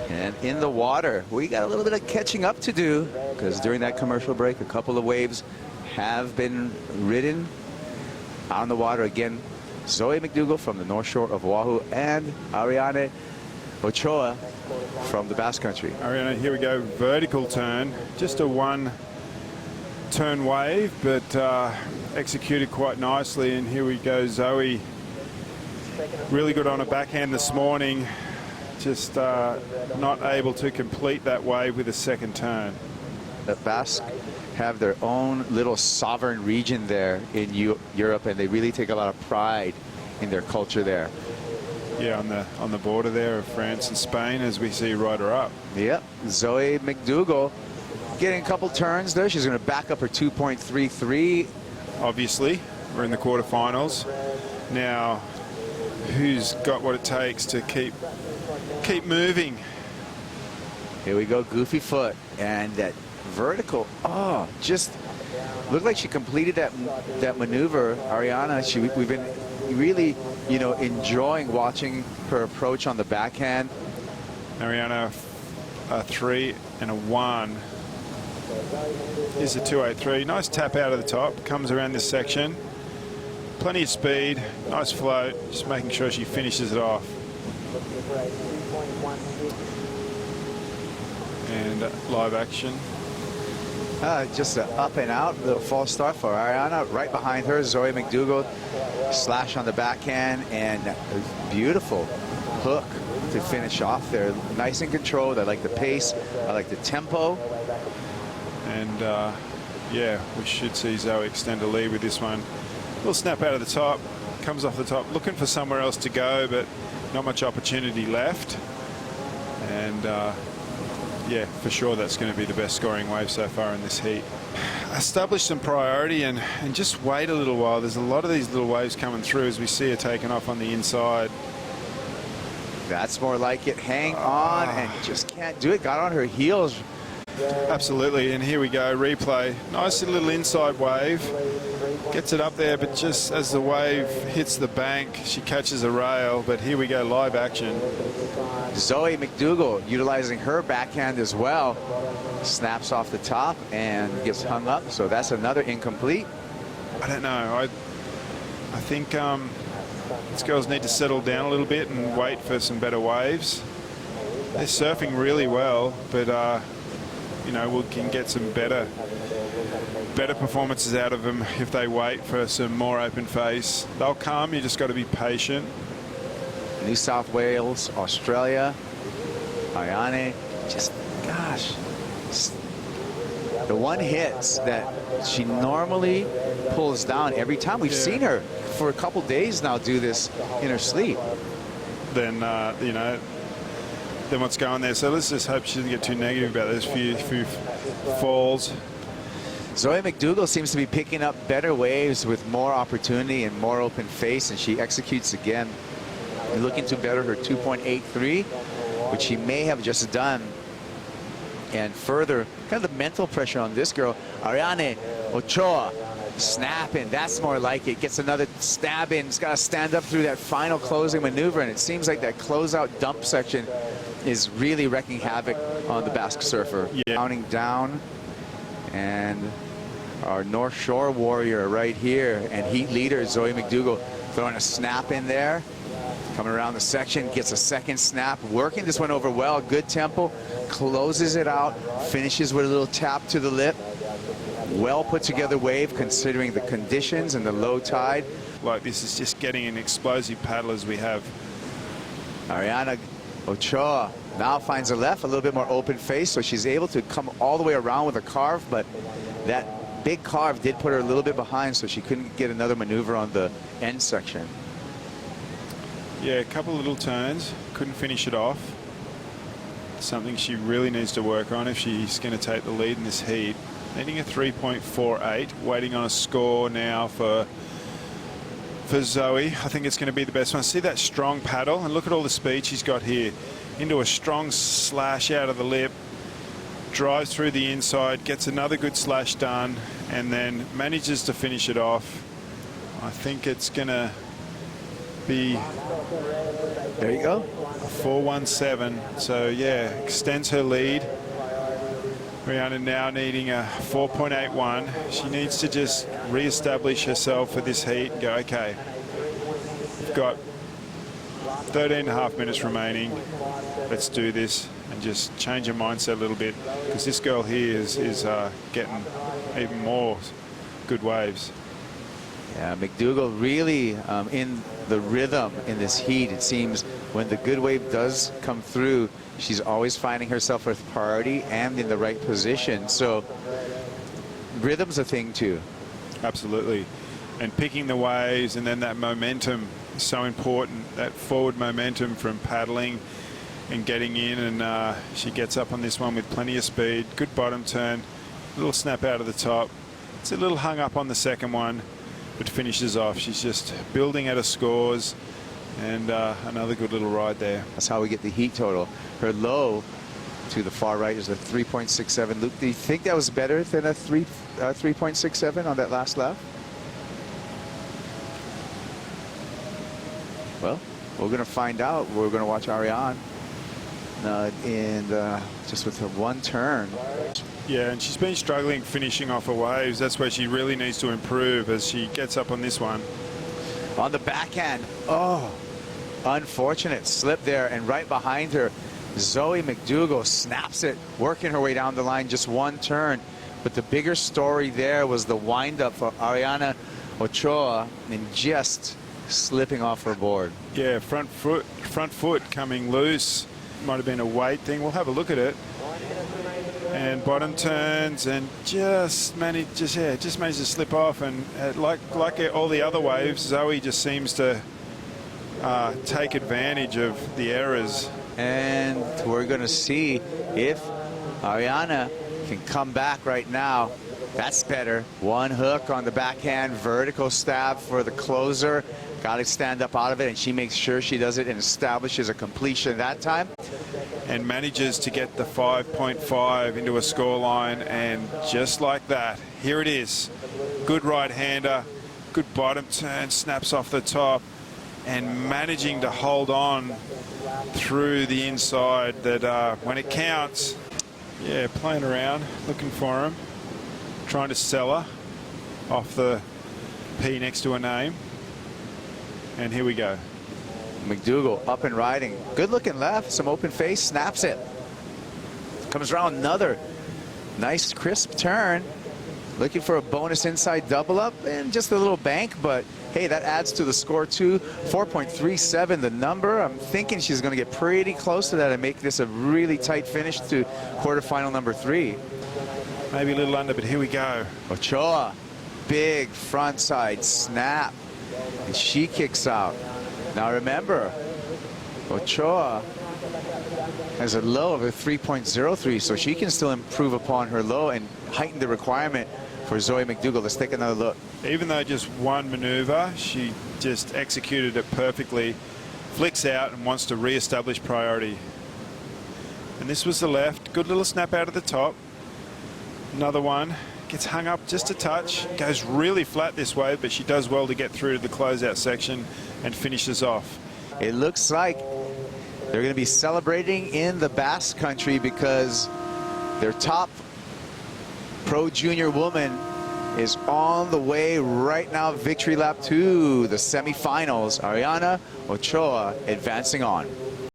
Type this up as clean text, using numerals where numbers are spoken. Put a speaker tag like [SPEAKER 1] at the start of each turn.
[SPEAKER 1] And in the water, we got a little bit of catching up to do, because during that commercial break, a couple of waves have been ridden on the water. Again, Zoe McDougall from the North Shore of Oahu and Ariane Ochoa from the Basque Country.
[SPEAKER 2] Ariane, here we go, vertical turn. Just a one turn wave, but executed quite nicely. And here we go, Zoe. Really good on a backhand this morning. Just not able to complete that wave with a second turn.
[SPEAKER 1] The Basque have their own little sovereign region there in Europe, and they really take a lot of pride in their culture there.
[SPEAKER 2] Yeah, on the border there of France and Spain, as we see rider up.
[SPEAKER 1] Yep, Zoe McDougall getting a couple turns there. She's going to back up her 2.33.
[SPEAKER 2] Obviously, we're in the quarterfinals. Now, who's got what it takes to keep moving?
[SPEAKER 1] Here we go, goofy foot, and that vertical. Oh, just looked like she completed that maneuver. Ariane, we've been really, enjoying watching her approach on the backhand.
[SPEAKER 2] Ariane, a 3 and a 1. Here's a 2.83. Nice tap out of the top. Comes around this section. Plenty of speed. Nice float. Just making sure she finishes it off. And live action.
[SPEAKER 1] Just an up and out little false start for Ariane. Right behind her, Zoe McDougall. Slash on the backhand and a beautiful hook to finish off there. Nice and controlled. I like the pace. I like the tempo.
[SPEAKER 2] And yeah, we should see Zoe extend a lead with this one. Little snap out of the top. Comes off the top. Looking for somewhere else to go, but not much opportunity left. And yeah, for sure that's going to be the best scoring wave so far in this heat. Establish some priority and just wait a little while. There's a lot of these little waves coming through as we see her taking off on the inside.
[SPEAKER 1] That's more like it. Hang on, and just can't do it. Got on her heels.
[SPEAKER 2] Absolutely, and here we go, replay. Nice little inside wave. Gets it up there, but just as the wave hits the bank, she catches a rail. But here we go, live action.
[SPEAKER 1] Zoe McDougall utilizing her backhand as well. Snaps off the top and gets hung up, so that's another incomplete.
[SPEAKER 2] I don't know. I think these girls need to settle down a little bit and wait for some better waves. They're surfing really well, but we can get some better performances out of them if they wait for some more open face. They'll come. You just got to be patient.
[SPEAKER 1] New South Wales, Australia, Ariane, just gosh, the one hits that she normally pulls down every time. We've seen her for a couple days now do this in her sleep.
[SPEAKER 2] Then then what's going there? So let's just hope she doesn't get too negative about those few falls.
[SPEAKER 1] Zoe McDougall seems to be picking up better waves with more opportunity and more open face, and she executes again, looking to better her 2.83, which she may have just done. And further, kind of the mental pressure on this girl, Ariane Ochoa, snapping. That's more like it. Gets another stab in. It's got to stand up through that final closing maneuver, and it seems like that closeout dump section is really wrecking havoc on the Basque surfer.
[SPEAKER 2] Yeah.
[SPEAKER 1] Counting down, and our North Shore warrior right here and heat leader Zoe McDougall throwing a snap in there. Coming around the section, gets a second snap, working this one over well, good tempo, closes it out, finishes with a little tap to the lip. Well put together wave considering the conditions and the low tide.
[SPEAKER 2] Like, this is just getting an explosive paddle as we have.
[SPEAKER 1] Ariane Ochoa now finds her left, a little bit more open face, so she's able to come all the way around with a carve, but that big carve did put her a little bit behind, so she couldn't get another maneuver on the end section.
[SPEAKER 2] Yeah, a couple of little turns, couldn't finish it off. Something she really needs to work on if she's going to take the lead in this heat. Needing a 3.48, waiting on a score now for Zoe. I think it's going to be the best one. See that strong paddle, and look at all the speed she's got here. Into a strong slash out of the lip, drives through the inside, gets another good slash done, and then manages to finish it off. I think it's going to be
[SPEAKER 1] There you go.
[SPEAKER 2] 4:17. So yeah, extends her lead. Ariane now needing a 4.81. She needs to just re-establish herself for this heat and go, okay, we've got 13.5 minutes remaining. Let's do this, and just change her mindset a little bit, because this girl here is getting even more good waves.
[SPEAKER 1] Yeah, McDougall really in the rhythm in this heat. It seems when the good wave does come through, she's always finding herself with priority and in the right position. So rhythm's a thing too.
[SPEAKER 2] Absolutely. And picking the waves, and then that momentum is so important, that forward momentum from paddling and getting in. And she gets up on this one with plenty of speed. Good bottom turn, little snap out of the top. It's a little hung up on the second one, but finishes off. She's just building at her scores, and another good little ride there.
[SPEAKER 1] That's how we get the heat total. Her low to the far right is a 3.67. Luke, do you think that was better than a 3.67 on that last lap? Well, we're going to find out. We're going to watch Ariane just with her one turn.
[SPEAKER 2] Yeah, and she's been struggling finishing off her waves. That's where she really needs to improve as she gets up on this one.
[SPEAKER 1] On the backhand, oh, unfortunate slip there, and right behind her, Zoe McDougall snaps it, working her way down the line, just one turn. But the bigger story there was the windup for Ariane Ochoa and just slipping off her board.
[SPEAKER 2] Yeah, front foot coming loose. Might have been a weight thing. We'll have a look at it. And bottom turns, and just managed to slip off. And like all the other waves, Zoe just seems to take advantage of the errors.
[SPEAKER 1] And we're going to see if Ariane can come back right now. That's better. One hook on the backhand, vertical stab for the closer. Got to stand up out of it, and she makes sure she does it and establishes a completion that time.
[SPEAKER 2] And manages to get the 5.5 into a scoreline, and just like that, here it is. Good right-hander, good bottom turn, snaps off the top, and managing to hold on through the inside that when it counts. Yeah, playing around, looking for him, trying to sell her off the P next to her name. And here we go.
[SPEAKER 1] McDougall up and riding. Good looking left, some open face, snaps it. Comes around another nice crisp turn. Looking for a bonus inside double up and just a little bank, but hey, that adds to the score too. 4.37 the number. I'm thinking she's going to get pretty close to that and make this a really tight finish to quarterfinal number 3.
[SPEAKER 2] Maybe a little under, but here we go.
[SPEAKER 1] Ochoa, big front side snap, and she kicks out. Now remember, Ochoa has a low of a 3.03, so she can still improve upon her low and heighten the requirement for Zoe McDougall. Let's take another look.
[SPEAKER 2] Even though just one maneuver, she just executed it perfectly. Flicks out and wants to re-establish priority. And this was the left. Good little snap out of the top. Another one. Gets hung up just a touch. Goes really flat this way, but she does well to get through to the closeout section and finishes off.
[SPEAKER 1] It looks like they're going to be celebrating in the Basque Country because their top pro junior woman is on the way right now. Victory lap to the semifinals. Ariane Ochoa advancing on.